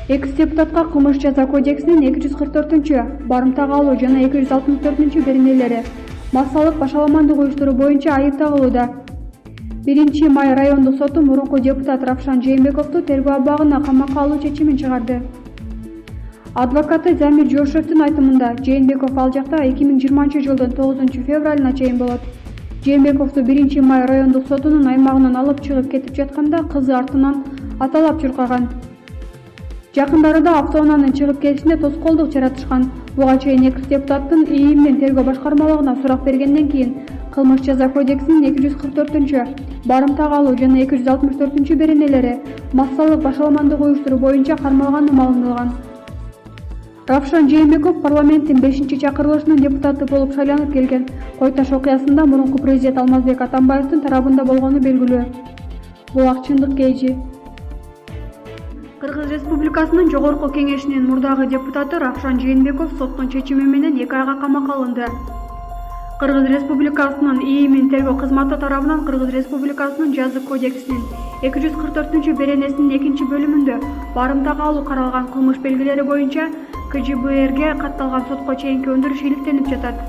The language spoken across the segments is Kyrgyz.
Экс депутатка кылмыш жаза кодексинин 244 барымтага алуу жана 264 беренелери массалык башаламандык уюштуруу боюнча айып тагылууда. 1 май райондук соту мурунку депутат Равшан Жээнбековду тергөө абагына камакка алуу чечимин чыгарды. Адвокаты Замир Жошевдун айтымында Жээнбеков ал жакта 2020 жылдын 9 февралына чейин болот. Жээнбековду 1 май райондук сотунун аймагынан алып чыгып кетип жатканда кызы артынан аталап чуркаган. Жакындарында автоунаанын чыгып кетишине тоскоолдук жаратышкан. Буга чейин экс депутаттын ИИМ мен тергөө башкармалыгына сурак бергенден кийин кылмыш жаза кодексинин 244 барымтага алуу жана 264 беренелери массалык башаламандык уюштуруу боюнча кармалганы маалымдалган. Равшан Жээнбеков парламенттин 5-чакырылышынын депутаты болуп шайланып келген. Кой-Таш окуясында мурунку президент Алмазбек Атамбаевдин тарабында болгону белгилүү. Бул акчындык кейжи. Кыргыз Республикасынын Жогорку Кеңешинин мурдагы депутаты Равшан Жээнбеков соттун чечими менен 2 айга камакка алынды. Кыргыз Республикасынын ИИМ тергөө кызматы тарабынан Кыргыз Республикасынын жазык кодексинин 244 беренесинин 2-бөлүмүндө барымтага алуу каралган кылмыш белгилери боюнча КЖБРге катталган сотко чейинки өндүрүш иликтенип жатат.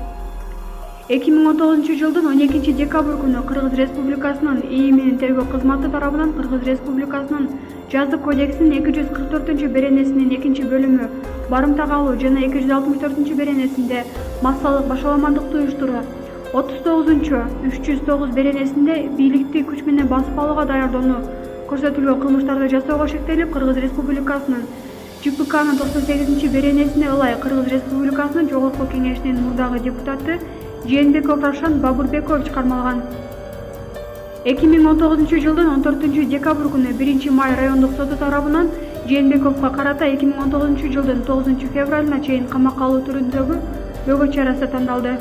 2019 жылдын 12 декабрь күнү Кыргыз Республикасынын ИИМ тергөө кызматы тарабынан Кыргыз Республикасынын жазык кодексинин 244 беренесинин 2-бөлүмү барымтага алуу жана 264 беренесинде массалык башаламандыкты уюштуруу, 39-309 беренесинде бийликти күч менен басып алууга даярдоону көрсөтүлгөн кылмыштарды жасоого шектелип, Кыргыз Республикасынын ЖПКнын 98 беренесине ылай Кыргыз Республикасынын Жогорку Кеңешинин мурдагы депутаты Жээнбеков Равшан Бабурбекович кармалган. 2019 жылдын 14 декабрь күнү 1 май райондук соту тарабынан Жээнбековго карата 2019 жылдын 9 февралына чейин камакка алуу түрүндөгү бөгөт чарасы тандалды.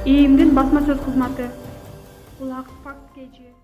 ИИМдин басма сөз кызматы. Бул факт KG.